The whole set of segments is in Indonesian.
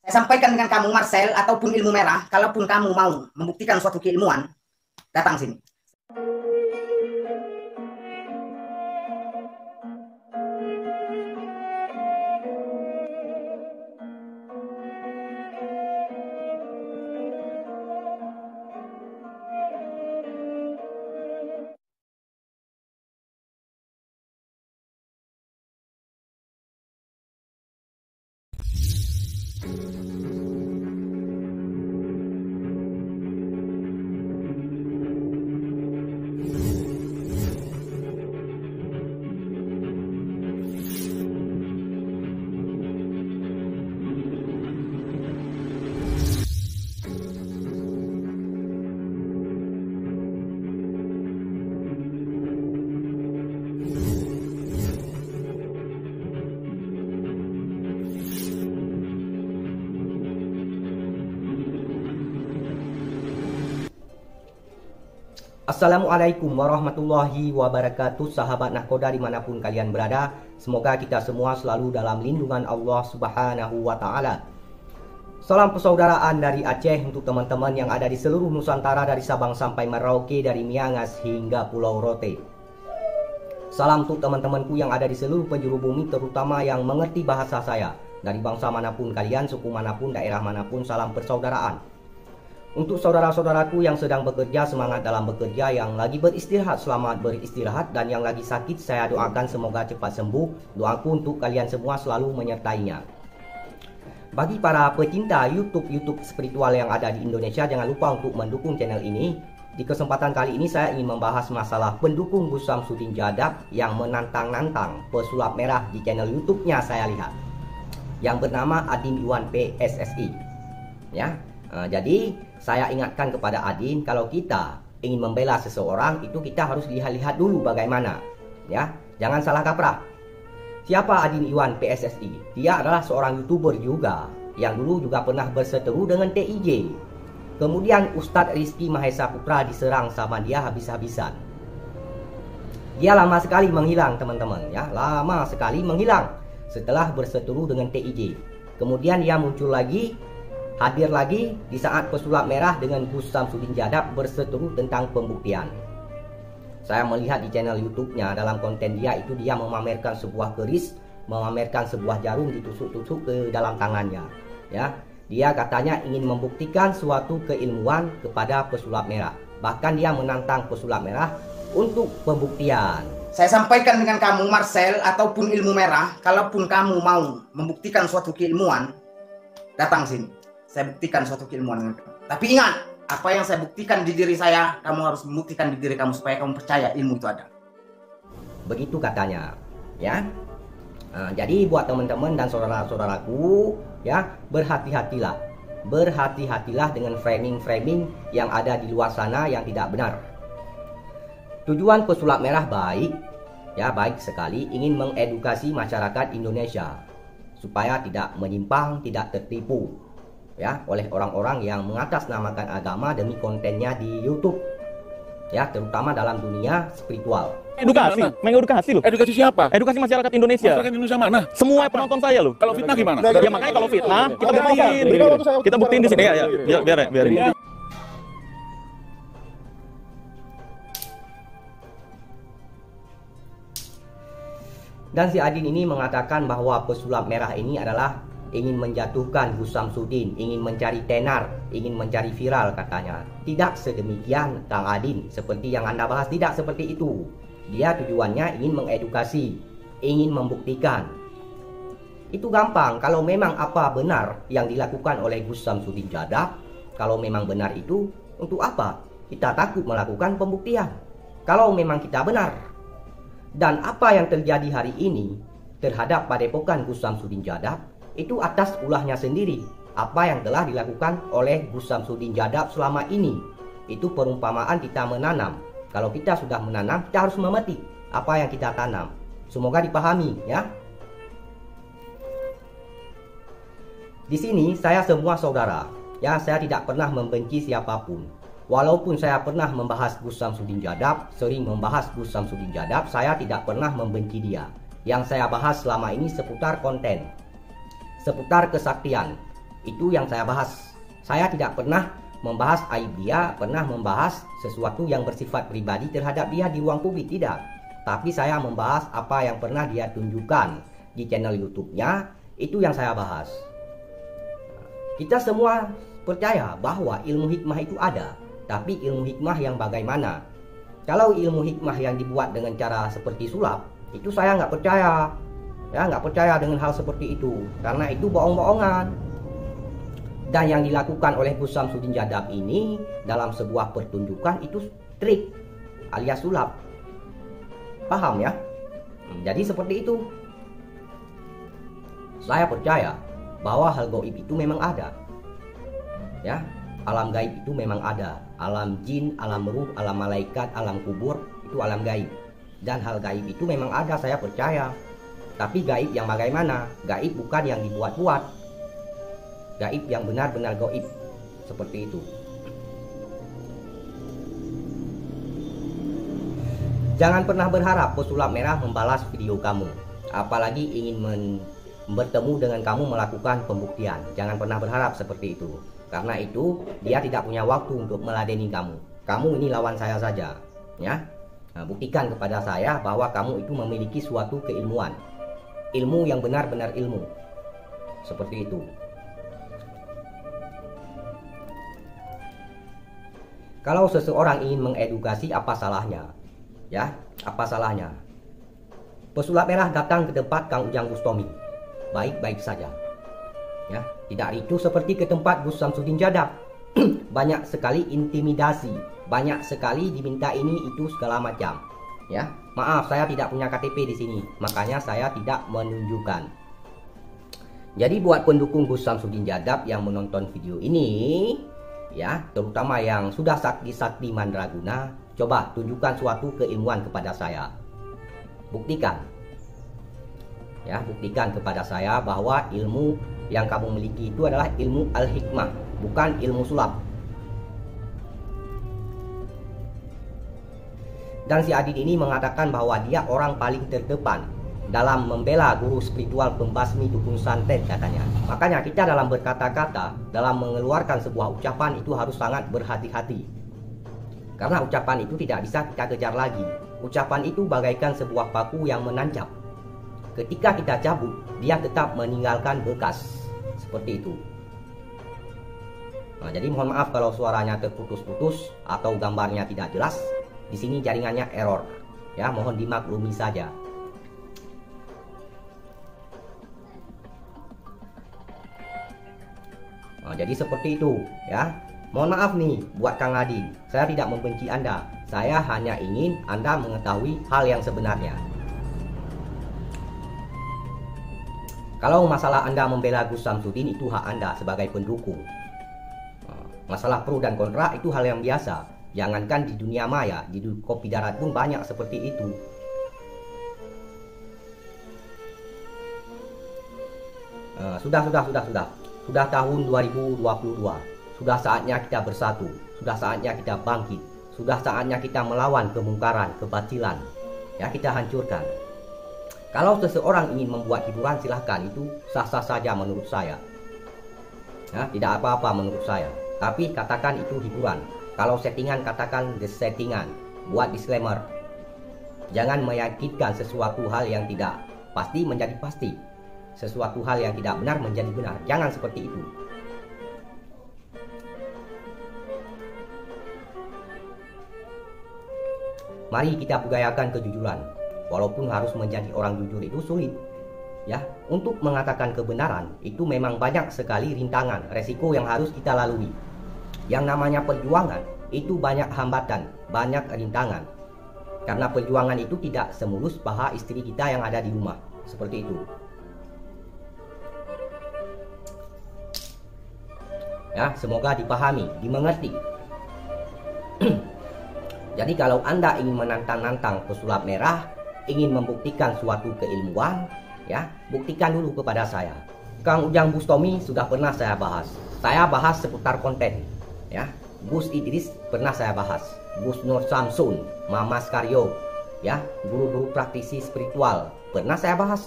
Saya sampaikan dengan kamu Marcel ataupun ilmu merah, kalaupun kamu mau membuktikan suatu keilmuan, datang sini. Assalamualaikum warahmatullahi wabarakatuh, sahabat nahkoda dimanapun kalian berada. Semoga kita semua selalu dalam lindungan Allah Subhanahu wa Ta'ala. Salam persaudaraan dari Aceh untuk teman-teman yang ada di seluruh Nusantara, dari Sabang sampai Merauke, dari Miangas hingga Pulau Rote. Salam untuk teman-temanku yang ada di seluruh penjuru bumi, terutama yang mengerti bahasa saya. Dari bangsa manapun kalian, suku manapun, daerah manapun, salam persaudaraan. Untuk saudara-saudaraku yang sedang bekerja, semangat dalam bekerja. Yang lagi beristirahat, selamat beristirahat. Dan yang lagi sakit, saya doakan semoga cepat sembuh. Doaku untuk kalian semua selalu menyertainya. Bagi para pecinta YouTube spiritual yang ada di Indonesia, jangan lupa untuk mendukung channel ini. Di kesempatan kali ini saya ingin membahas masalah pendukung Gus Samsudin Jadab yang menantang-nantang pesulap merah di channel YouTube-nya saya lihat, yang bernama Adin Iwan PSSI. Ya. Jadi saya ingatkan kepada Adin, kalau kita ingin membela seseorang itu kita harus lihat-lihat dulu bagaimana, ya, jangan salah kaprah. Siapa Adin Iwan PSSI? Dia adalah seorang YouTuber juga yang dulu juga pernah berseteru dengan TIJ. Kemudian Ustadz Rizky Mahesa Putra diserang sama dia habis-habisan. Dia lama sekali menghilang, teman-teman, ya, lama sekali menghilang setelah berseteru dengan TIJ. Kemudian dia muncul lagi, hadir lagi di saat pesulap merah dengan Gus Samsudin Jadab berseteru tentang pembuktian. Saya melihat di channel YouTube-nya, dalam konten dia itu dia memamerkan sebuah keris, memamerkan sebuah jarum ditusuk-tusuk ke dalam tangannya. Ya, dia katanya ingin membuktikan suatu keilmuan kepada pesulap merah. Bahkan dia menantang pesulap merah untuk pembuktian. Saya sampaikan dengan kamu Marcel ataupun ilmu merah, kalaupun kamu mau membuktikan suatu keilmuan, datang sini. Saya buktikan suatu keilmuan. Tapi ingat, apa yang saya buktikan di diri saya, kamu harus membuktikan di diri kamu supaya kamu percaya ilmu itu ada. Begitu katanya, ya. Jadi buat teman-teman dan saudara-saudaraku, ya, berhati-hatilah. Berhati-hatilah dengan framing-framing yang ada di luar sana yang tidak benar. Tujuan pesulap merah baik, ya, baik sekali, ingin mengedukasi masyarakat Indonesia supaya tidak menyimpang, tidak tertipu, ya, oleh orang-orang yang mengatasnamakan agama demi kontennya di YouTube, ya, terutama dalam dunia spiritual. Edukasi, mengedukasi loh. Edukasi siapa? Edukasi masyarakat Indonesia. Masyarakat Indonesia mana? Semua penonton saya loh. Kalau fitnah gimana? Ya makanya kalau fitnah kita buktiin. Kita buktiin di sini ya, biar ini. Dan si Adin ini mengatakan bahwa pesulap merah ini adalah ingin menjatuhkan Gus Samsudin, ingin mencari tenar, ingin mencari viral katanya. Tidak sedemikian Kang Adin, seperti yang Anda bahas, tidak seperti itu. Dia tujuannya ingin mengedukasi, ingin membuktikan. Itu gampang, kalau memang apa benar yang dilakukan oleh Gus Samsudin Jadab, kalau memang benar itu, untuk apa kita takut melakukan pembuktian? Kalau memang kita benar. Dan apa yang terjadi hari ini terhadap padepokan Gus Samsudin Jadab, itu atas ulahnya sendiri. Apa yang telah dilakukan oleh Gus Samsudin Jadab selama ini, itu perumpamaan kita menanam. Kalau kita sudah menanam, kita harus memetik apa yang kita tanam. Semoga dipahami, ya. Di sini saya semua saudara, ya, saya tidak pernah membenci siapapun. Walaupun saya pernah membahas Gus Samsudin Jadab, sering membahas Gus Samsudin Jadab, saya tidak pernah membenci dia. Yang saya bahas selama ini seputar konten, seputar kesaktian, Itu yang saya bahas. Saya tidak pernah membahas aib dia, pernah membahas sesuatu yang bersifat pribadi terhadap dia di ruang publik, tidak. Tapi saya membahas apa yang pernah dia tunjukkan di channel YouTube-nya, itu yang saya bahas. Kita semua percaya bahwa ilmu hikmah itu ada, tapi ilmu hikmah yang bagaimana? Kalau ilmu hikmah yang dibuat dengan cara seperti sulap, itu saya nggak percaya. Ya, nggak percaya dengan hal seperti itu, karena itu bohong-bohongan. Dan yang dilakukan oleh Gus Samsudin Jadab ini dalam sebuah pertunjukan itu trik alias sulap. Paham ya? Jadi seperti itu. Saya percaya bahwa hal gaib itu memang ada. Ya, alam gaib itu memang ada. Alam jin, alam ruh, alam malaikat, alam kubur itu alam gaib. Dan hal gaib itu memang ada, saya percaya. Tapi gaib yang bagaimana? Gaib bukan yang dibuat-buat. Gaib yang benar-benar gaib. Seperti itu. Jangan pernah berharap pesulap merah membalas video kamu. Apalagi ingin bertemu dengan kamu melakukan pembuktian. Jangan pernah berharap seperti itu. Karena itu dia tidak punya waktu untuk meladeni kamu. Kamu ini lawan saya saja. Ya. Nah, buktikan kepada saya bahwa kamu itu memiliki suatu keilmuan. Ilmu yang benar-benar ilmu. Seperti itu. Kalau seseorang ingin mengedukasi, apa salahnya? Ya, apa salahnya? Pesulap merah datang ke tempat Kang Ujang Bustami. Baik-baik saja. Ya, tidak ricu seperti ke tempat Gus Samsudin Jadab. Banyak sekali intimidasi, banyak sekali diminta ini itu segala macam. Ya, maaf saya tidak punya KTP di sini, makanya saya tidak menunjukkan. Jadi buat pendukung Gus Samsudin Jadab yang menonton video ini, ya, terutama yang sudah sakti-sakti mandraguna, coba tunjukkan suatu keilmuan kepada saya. Buktikan. Ya, buktikan kepada saya bahwa ilmu yang kamu miliki itu adalah ilmu al-hikmah, bukan ilmu sulap. Dan si Adit ini mengatakan bahwa dia orang paling terdepan dalam membela guru spiritual pembasmi dukun santet katanya. Makanya kita dalam berkata-kata, dalam mengeluarkan sebuah ucapan itu harus sangat berhati-hati. Karena ucapan itu tidak bisa kita kejar lagi. Ucapan itu bagaikan sebuah paku yang menancap. Ketika kita cabut, dia tetap meninggalkan bekas. Seperti itu. Nah, jadi mohon maaf kalau suaranya terputus-putus atau gambarnya tidak jelas. Di sini jaringannya error. Ya, mohon dimaklumi saja. Nah, jadi seperti itu, ya. Mohon maaf nih buat Kang Adi. Saya tidak membenci Anda. Saya hanya ingin Anda mengetahui hal yang sebenarnya. Kalau masalah Anda membela Gus Samsudin itu hak Anda sebagai pendukung. Masalah pro dan kontra itu hal yang biasa. Jangankan di dunia maya, di kopi darat pun banyak seperti itu. Sudah tahun 2022. Sudah saatnya kita bersatu. Sudah saatnya kita bangkit. Sudah saatnya kita melawan kemungkaran, kebatilan. Ya, kita hancurkan. Kalau seseorang ingin membuat hiburan, silahkan, itu sah-sah saja menurut saya. Ya, tidak apa-apa menurut saya. Tapi katakan itu hiburan. Kalau settingan, katakan settingan. Buat disclaimer. Jangan meyakinkan sesuatu hal yang tidak pasti menjadi pasti. Sesuatu hal yang tidak benar menjadi benar. Jangan seperti itu. Mari kita budayakan kejujuran. Walaupun harus menjadi orang jujur itu sulit. Ya, untuk mengatakan kebenaran itu memang banyak sekali rintangan, resiko yang harus kita lalui. Yang namanya perjuangan itu banyak hambatan, banyak rintangan. Karena perjuangan itu tidak semulus paha istri kita yang ada di rumah. Seperti itu. Ya, semoga dipahami, dimengerti. Jadi kalau Anda ingin menantang-nantang pesulap merah, ingin membuktikan suatu keilmuan, ya, buktikan dulu kepada saya. Kang Ujang Bustami sudah pernah saya bahas. Saya bahas seputar konten, ya. Gus Idris pernah saya bahas. Gus Nur Samsun, Mamas Karyo, ya, guru-guru praktisi spiritual pernah saya bahas.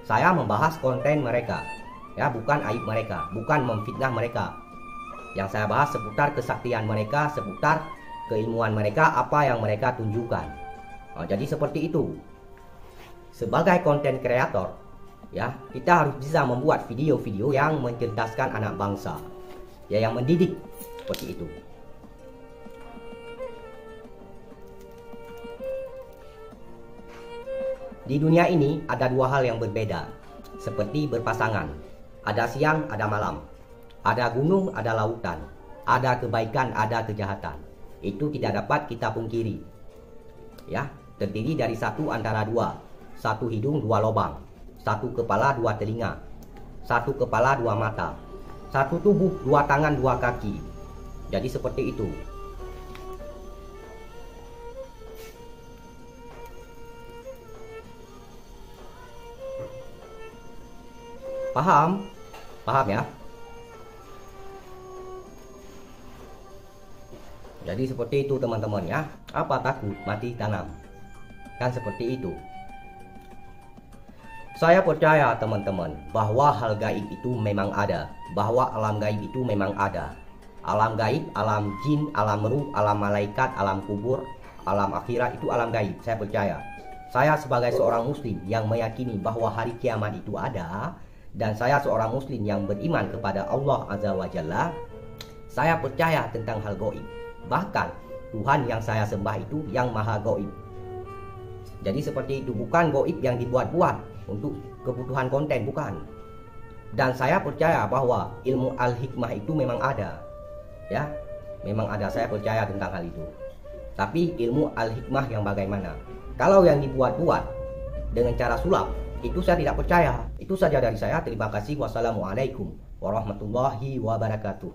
Saya membahas konten mereka. Ya, bukan aib mereka, bukan memfitnah mereka. Yang saya bahas seputar kesaktian mereka, seputar keilmuan mereka, apa yang mereka tunjukkan. Jadi seperti itu. Sebagai konten kreator, ya, kita harus bisa membuat video-video yang mencerdaskan anak bangsa, ya, yang mendidik seperti itu. Di dunia ini ada dua hal yang berbeda, seperti berpasangan. Ada siang, ada malam. Ada gunung, ada lautan. Ada kebaikan, ada kejahatan. Itu tidak dapat kita pungkiri. Ya, terdiri dari satu antara dua. Satu hidung, dua lubang. Satu kepala, dua telinga. Satu kepala, dua mata. Satu tubuh, dua tangan, dua kaki. Jadi seperti itu. Paham? Paham ya? Jadi seperti itu teman-teman ya. Apa takut mati tanam? Kan seperti itu. Saya percaya teman-teman bahwa hal gaib itu memang ada. Bahwa alam gaib itu memang ada. Alam gaib, alam jin, alam ruh, alam malaikat, alam kubur, alam akhirat itu alam gaib. Saya percaya. Saya sebagai seorang muslim yang meyakini bahwa hari kiamat itu ada, dan saya seorang muslim yang beriman kepada Allah Azza wa Jalla, saya percaya tentang hal gaib. Bahkan Tuhan yang saya sembah itu yang maha gaib. Jadi seperti itu, bukan gaib yang dibuat-buat untuk kebutuhan konten, bukan. Dan saya percaya bahwa ilmu al-hikmah itu memang ada. Ya, memang ada, saya percaya tentang hal itu. Tapi ilmu al-hikmah yang bagaimana? Kalau yang dibuat-buat dengan cara sulap, itu saya tidak percaya. Itu saja dari saya. Terima kasih. Wassalamualaikum warahmatullahi wabarakatuh.